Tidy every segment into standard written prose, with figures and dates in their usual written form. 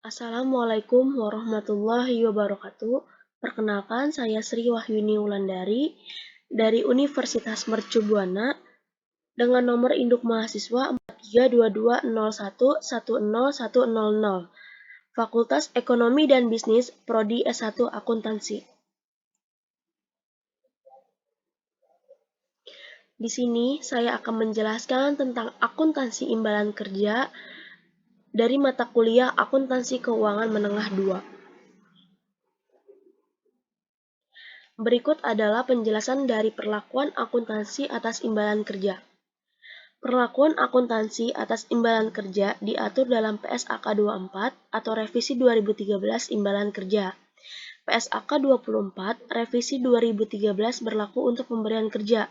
Assalamualaikum warahmatullahi wabarakatuh. Perkenalkan, saya Sri Wahyuni Wulandari dari Universitas Mercu Buana dengan nomor induk mahasiswa 432201101000, Fakultas Ekonomi dan Bisnis, Prodi S1 Akuntansi. Di sini saya akan menjelaskan tentang akuntansi imbalan kerja dari mata kuliah Akuntansi Keuangan Menengah 2. Berikut adalah penjelasan dari perlakuan akuntansi atas imbalan kerja. Perlakuan akuntansi atas imbalan kerja diatur dalam PSAK 24 atau Revisi 2013 Imbalan Kerja. PSAK 24 Revisi 2013 berlaku untuk pemberian kerja.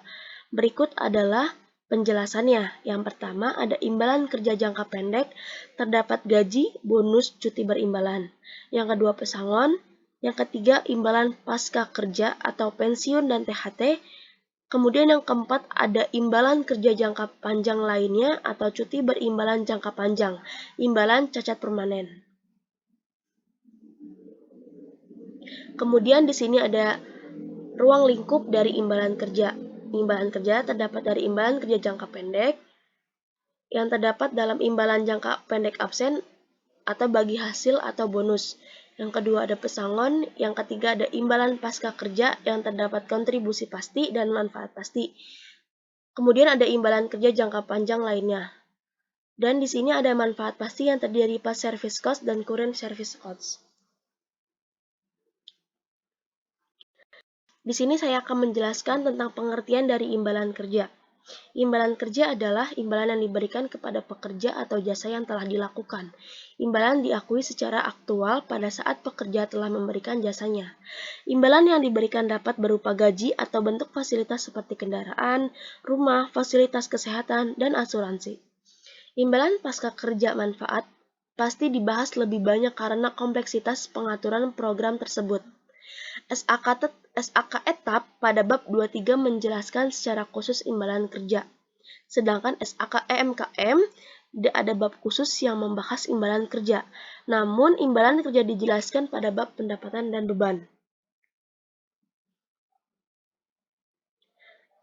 Berikut adalah penjelasannya. Yang pertama ada imbalan kerja jangka pendek, terdapat gaji, bonus, cuti berimbalan. Yang kedua pesangon. Yang ketiga imbalan pasca kerja atau pensiun dan THT. Kemudian yang keempat ada imbalan kerja jangka panjang lainnya atau cuti berimbalan jangka panjang, imbalan cacat permanen. Kemudian di sini ada ruang lingkup dari imbalan kerja. Imbalan kerja terdapat dari imbalan kerja jangka pendek yang terdapat dalam imbalan jangka pendek absen atau bagi hasil atau bonus. Yang kedua ada pesangon, yang ketiga ada imbalan pasca kerja yang terdapat kontribusi pasti dan manfaat pasti. Kemudian ada imbalan kerja jangka panjang lainnya. Dan di sini ada manfaat pasti yang terdiri past service cost dan current service cost. Di sini saya akan menjelaskan tentang pengertian dari imbalan kerja. Imbalan kerja adalah imbalan yang diberikan kepada pekerja atau jasa yang telah dilakukan. Imbalan diakui secara aktual pada saat pekerja telah memberikan jasanya. Imbalan yang diberikan dapat berupa gaji atau bentuk fasilitas seperti kendaraan, rumah, fasilitas kesehatan, dan asuransi. Imbalan pasca kerja manfaat pasti dibahas lebih banyak karena kompleksitas pengaturan program tersebut. SAK etap pada bab 23 menjelaskan secara khusus imbalan kerja. Sedangkan SAK EMKM tidak ada bab khusus yang membahas imbalan kerja. Namun imbalan kerja dijelaskan pada bab pendapatan dan beban.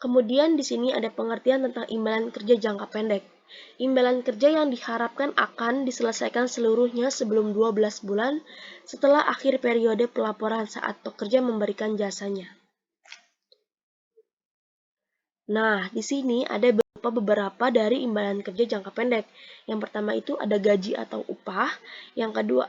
Kemudian di sini ada pengertian tentang imbalan kerja jangka pendek. Imbalan kerja yang diharapkan akan diselesaikan seluruhnya sebelum 12 bulan setelah akhir periode pelaporan saat pekerja memberikan jasanya. Nah, di sini ada beberapa dari imbalan kerja jangka pendek. Yang pertama itu ada gaji atau upah, yang kedua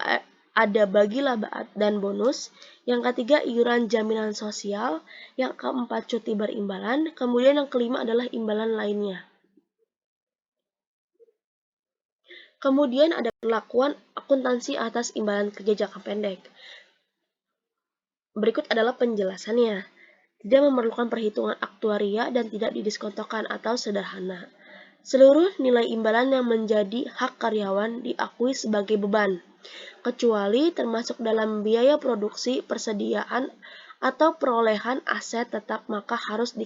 ada bagi laba dan bonus, yang ketiga iuran jaminan sosial, yang keempat cuti berimbalan, kemudian yang kelima adalah imbalan lainnya. Kemudian ada perlakuan akuntansi atas imbalan kerja jangka pendek. Berikut adalah penjelasannya. Tidak memerlukan perhitungan aktuaria dan tidak didiskontokan atau sederhana. Seluruh nilai imbalan yang menjadi hak karyawan diakui sebagai beban, kecuali termasuk dalam biaya produksi, persediaan, atau perolehan aset tetap maka harus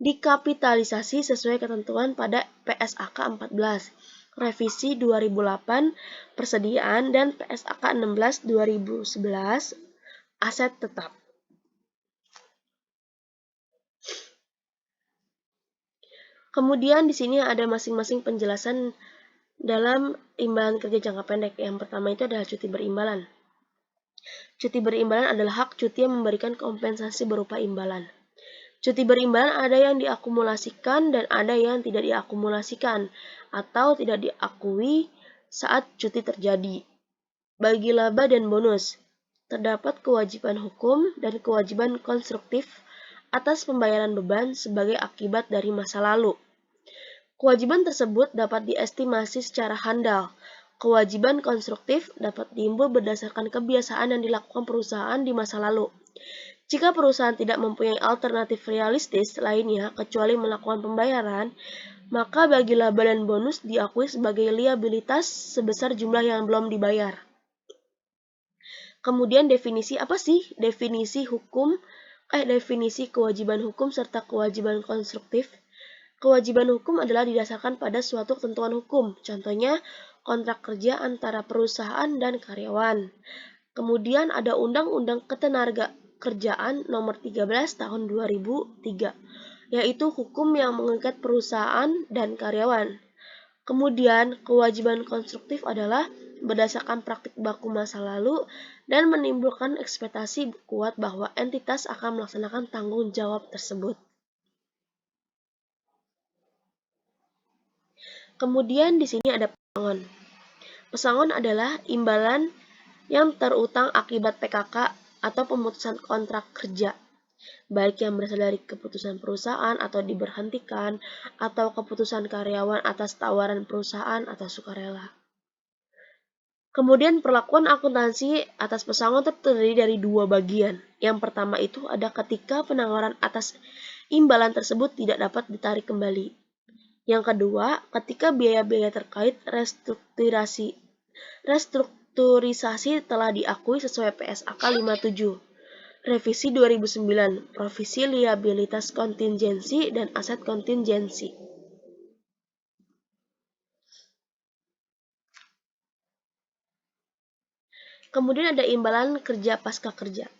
dikapitalisasi sesuai ketentuan pada PSAK 14. Revisi 2008 persediaan dan PSAK 16 2011 aset tetap. Kemudian di sini ada masing-masing penjelasan dalam imbalan kerja jangka pendek. Yang pertama itu adalah cuti berimbalan. Cuti berimbalan adalah hak cuti yang memberikan kompensasi berupa imbalan. Cuti berimbalan ada yang diakumulasikan dan ada yang tidak diakumulasikan atau tidak diakui saat cuti terjadi. Bagi laba dan bonus, terdapat kewajiban hukum dan kewajiban konstruktif atas pembayaran beban sebagai akibat dari masa lalu. Kewajiban tersebut dapat diestimasi secara handal. Kewajiban konstruktif dapat timbul berdasarkan kebiasaan yang dilakukan perusahaan di masa lalu. Jika perusahaan tidak mempunyai alternatif realistis lainnya kecuali melakukan pembayaran, maka bagi laba dan bonus diakui sebagai liabilitas sebesar jumlah yang belum dibayar. Kemudian definisi apa sih? Definisi kewajiban hukum serta kewajiban konstruktif. Kewajiban hukum adalah didasarkan pada suatu ketentuan hukum. Contohnya, kontrak kerja antara perusahaan dan karyawan. Kemudian ada Undang-Undang Ketenagakerjaan Nomor 13 Tahun 2003, yaitu hukum yang mengikat perusahaan dan karyawan. Kemudian, kewajiban konstruktif adalah berdasarkan praktik baku masa lalu dan menimbulkan ekspektasi kuat bahwa entitas akan melaksanakan tanggung jawab tersebut. Kemudian di sini ada pesangon. Pesangon adalah imbalan yang terutang akibat PKK atau pemutusan kontrak kerja, baik yang berasal dari keputusan perusahaan atau diberhentikan, atau keputusan karyawan atas tawaran perusahaan atau sukarela. Kemudian perlakuan akuntansi atas pesangon terdiri dari dua bagian. Yang pertama itu ada ketika penawaran atas imbalan tersebut tidak dapat ditarik kembali. Yang kedua, ketika biaya-biaya terkait restrukturisasi telah diakui sesuai PSAK 57. Revisi 2009, Provisi Liabilitas Kontingensi dan Aset Kontingensi. Kemudian ada imbalan kerja pasca kerja.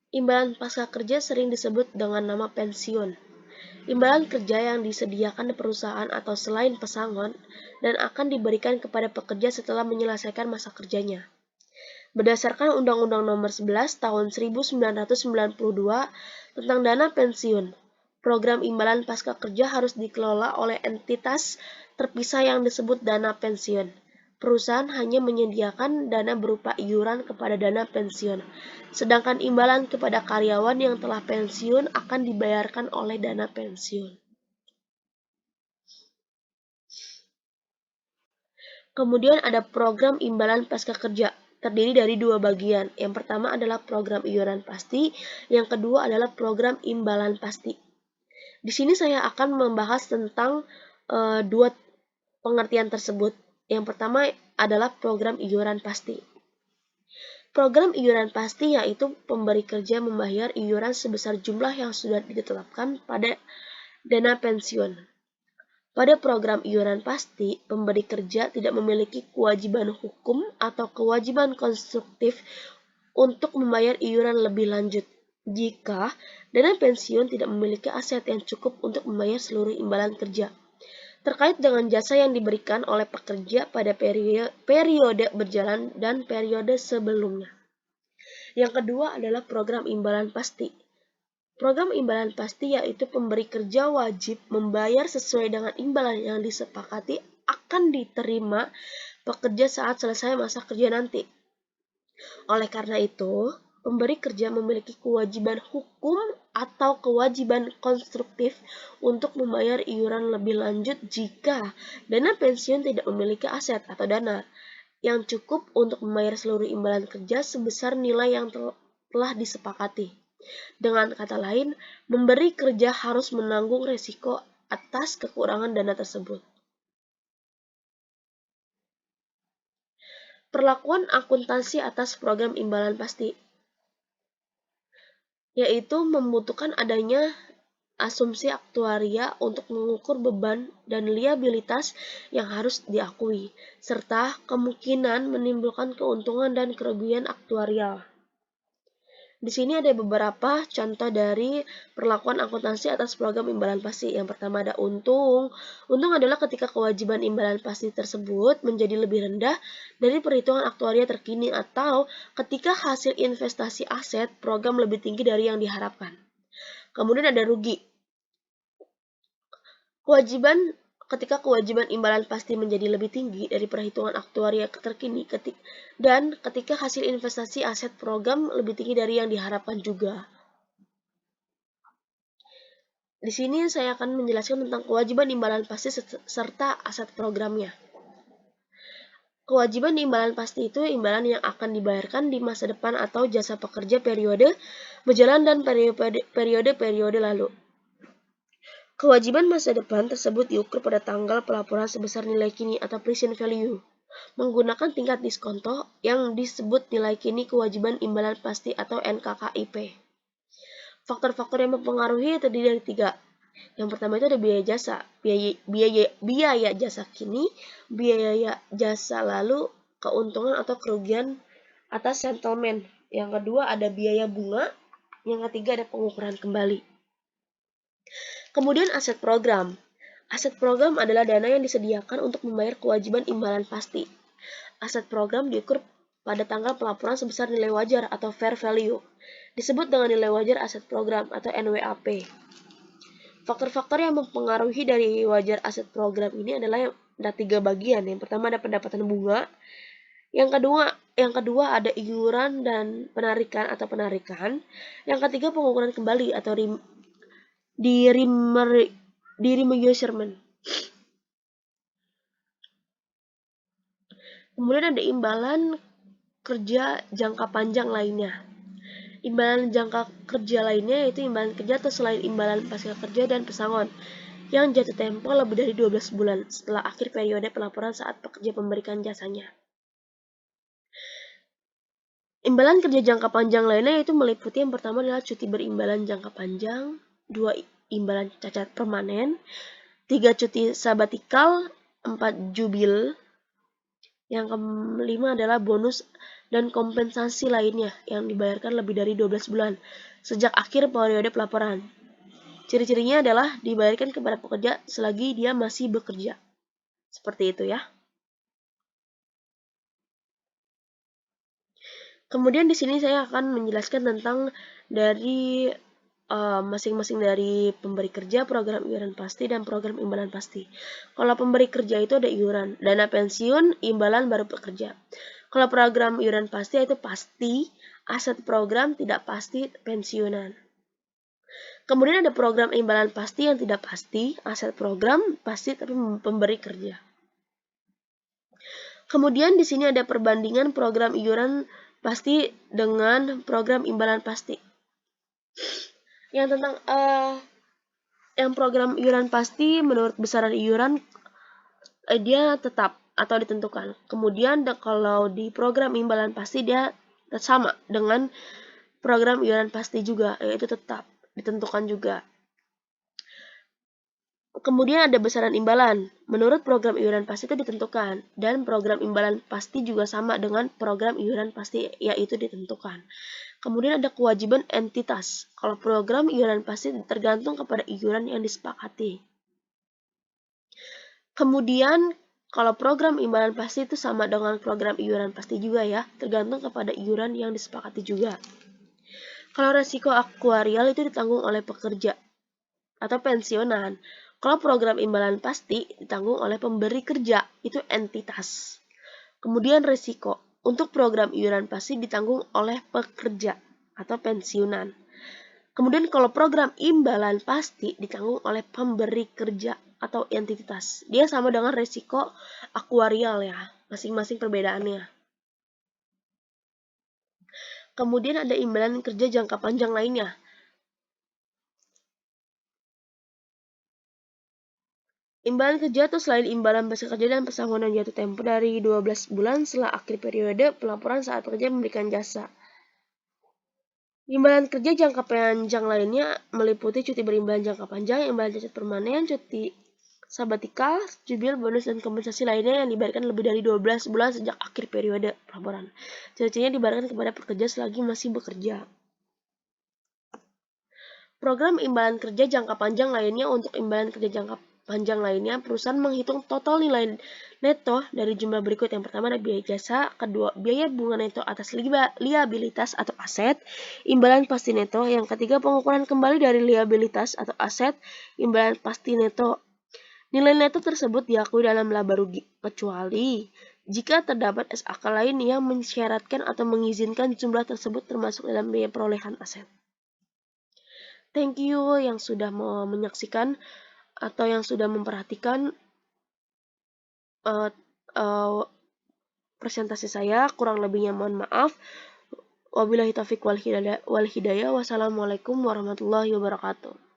Imbalan pasca kerja sering disebut dengan nama pensiun. Imbalan kerja yang disediakan perusahaan atau selain pesangon dan akan diberikan kepada pekerja setelah menyelesaikan masa kerjanya. Berdasarkan Undang-Undang Nomor 11 Tahun 1992 tentang dana pensiun, program imbalan pasca kerja harus dikelola oleh entitas terpisah yang disebut dana pensiun. Perusahaan hanya menyediakan dana berupa iuran kepada dana pensiun, sedangkan imbalan kepada karyawan yang telah pensiun akan dibayarkan oleh dana pensiun. Kemudian ada program imbalan pasca kerja, terdiri dari dua bagian. Yang pertama adalah program iuran pasti, yang kedua adalah program imbalan pasti. Di sini saya akan membahas tentang dua pengertian tersebut. Yang pertama adalah program iuran pasti. Program iuran pasti yaitu pemberi kerja membayar iuran sebesar jumlah yang sudah ditetapkan pada dana pensiun. Pada program iuran pasti, pemberi kerja tidak memiliki kewajiban hukum atau kewajiban konstruktif untuk membayar iuran lebih lanjut jika dana pensiun tidak memiliki aset yang cukup untuk membayar seluruh imbalan kerja terkait dengan jasa yang diberikan oleh pekerja pada periode berjalan dan periode sebelumnya. Yang kedua adalah program imbalan pasti. Program imbalan pasti yaitu pemberi kerja wajib membayar sesuai dengan imbalan yang disepakati akan diterima pekerja saat selesai masa kerja nanti. Oleh karena itu, pemberi kerja memiliki kewajiban hukum atau kewajiban konstruktif untuk membayar iuran lebih lanjut jika dana pensiun tidak memiliki aset atau dana yang cukup untuk membayar seluruh imbalan kerja sebesar nilai yang telah disepakati. Dengan kata lain, memberi kerja harus menanggung resiko atas kekurangan dana tersebut. Perlakuan akuntansi atas program imbalan pasti, yaitu membutuhkan adanya asumsi aktuaria untuk mengukur beban dan liabilitas yang harus diakui, serta kemungkinan menimbulkan keuntungan dan kerugian aktuarial. Di sini ada beberapa contoh dari perlakuan akuntansi atas program imbalan pasti. Yang pertama ada untung. Untung adalah ketika kewajiban imbalan pasti tersebut menjadi lebih rendah dari perhitungan aktuaria terkini atau ketika hasil investasi aset program lebih tinggi dari yang diharapkan. Kemudian ada rugi. Ketika kewajiban imbalan pasti menjadi lebih tinggi dari perhitungan aktuaria terkini dan ketika hasil investasi aset program lebih tinggi dari yang diharapkan juga. Di sini saya akan menjelaskan tentang kewajiban imbalan pasti serta aset programnya. Kewajiban imbalan pasti itu imbalan yang akan dibayarkan di masa depan atau jasa pekerja periode berjalan dan periode lalu. Kewajiban masa depan tersebut diukur pada tanggal pelaporan sebesar nilai kini atau present value, menggunakan tingkat diskonto yang disebut nilai kini kewajiban imbalan pasti atau NKKIP. Faktor-faktor yang mempengaruhi terdiri dari 3. Yang pertama itu ada biaya jasa, biaya jasa kini, biaya jasa lalu, keuntungan atau kerugian atas settlement. Yang kedua ada biaya bunga, yang ketiga ada pengukuran kembali. Kemudian aset program. Aset program adalah dana yang disediakan untuk membayar kewajiban imbalan pasti. Aset program diukur pada tanggal pelaporan sebesar nilai wajar atau fair value. Disebut dengan nilai wajar aset program atau NWAP. Faktor-faktor yang mempengaruhi dari wajar aset program ini adalah ada 3 bagian. Yang pertama ada pendapatan bunga. Yang kedua ada iuran dan penarikan atau penarikan. Yang ketiga pengukuran kembali atau remeasurement. Kemudian ada imbalan kerja jangka panjang lainnya. Imbalan jangka kerja lainnya yaitu imbalan kerja atau selain imbalan pasca kerja dan pesangon yang jatuh tempo lebih dari 12 bulan setelah akhir periode pelaporan saat pekerja memberikan jasanya. Imbalan kerja jangka panjang lainnya yaitu meliputi yang pertama adalah cuti berimbalan jangka panjang, 2 imbalan cacat permanen, 3 cuti sabatikal, 4 jubil. Yang kelima adalah bonus dan kompensasi lainnya yang dibayarkan lebih dari 12 bulan sejak akhir periode pelaporan. Ciri-cirinya adalah dibayarkan kepada pekerja selagi dia masih bekerja. Seperti itu ya. Kemudian di sini saya akan menjelaskan tentang dari masing-masing dari pemberi kerja, program iuran pasti, dan program imbalan pasti. Kalau pemberi kerja itu ada iuran, dana pensiun, imbalan baru pekerja. Kalau program iuran pasti itu pasti, aset program tidak pasti, pensiunan. Kemudian ada program imbalan pasti yang tidak pasti, aset program pasti tapi pemberi kerja. Kemudian di sini ada perbandingan program iuran pasti dengan program imbalan pasti. Yang tentang yang program iuran pasti menurut besaran iuran dia tetap atau ditentukan. Kemudian kalau di program imbalan pasti dia sama dengan program iuran pasti juga, yaitu tetap ditentukan juga. Kemudian ada besaran imbalan. Menurut program iuran pasti itu ditentukan, dan program imbalan pasti juga sama dengan program iuran pasti, yaitu ditentukan. Kemudian ada kewajiban entitas. Kalau program iuran pasti tergantung kepada iuran yang disepakati. Kemudian kalau program imbalan pasti itu sama dengan program iuran pasti juga ya, tergantung kepada iuran yang disepakati juga. Kalau resiko aktuarial itu ditanggung oleh pekerja atau pensiunan. Kalau program imbalan pasti ditanggung oleh pemberi kerja, itu entitas. Kemudian risiko untuk program iuran pasti ditanggung oleh pekerja atau pensiunan. Kemudian kalau program imbalan pasti ditanggung oleh pemberi kerja atau entitas. Dia sama dengan risiko aktuarial ya, masing-masing perbedaannya. Kemudian ada imbalan kerja jangka panjang lainnya. Imbalan kerja itu selain imbalan pasca kerja dan pesangonan jatuh tempo dari 12 bulan setelah akhir periode pelaporan saat pekerja memberikan jasa. Imbalan kerja jangka panjang lainnya meliputi cuti berimbalan jangka panjang, imbalan cacat permanen, cuti sabatikal, jubil, bonus, dan kompensasi lainnya yang dibayarkan lebih dari 12 bulan sejak akhir periode pelaporan. Ciri-cirinya dibayarkan kepada pekerja selagi masih bekerja. Program imbalan kerja jangka panjang lainnya. Untuk imbalan kerja jangka panjang lainnya, perusahaan menghitung total nilai neto dari jumlah berikut. Yang pertama ada biaya jasa, kedua biaya bunga neto atas liabilitas atau aset, imbalan pasti neto. Yang ketiga pengukuran kembali dari liabilitas atau aset, imbalan pasti neto. Nilai neto tersebut diakui dalam laba rugi, kecuali jika terdapat SAK lain yang mensyaratkan atau mengizinkan jumlah tersebut termasuk dalam biaya perolehan aset. Thank you yang sudah mau menyaksikan atau yang sudah memperhatikan presentasi saya. Kurang lebihnya mohon maaf. Wabillahi taufiq wal hidayah. Wassalamualaikum warahmatullahi wabarakatuh.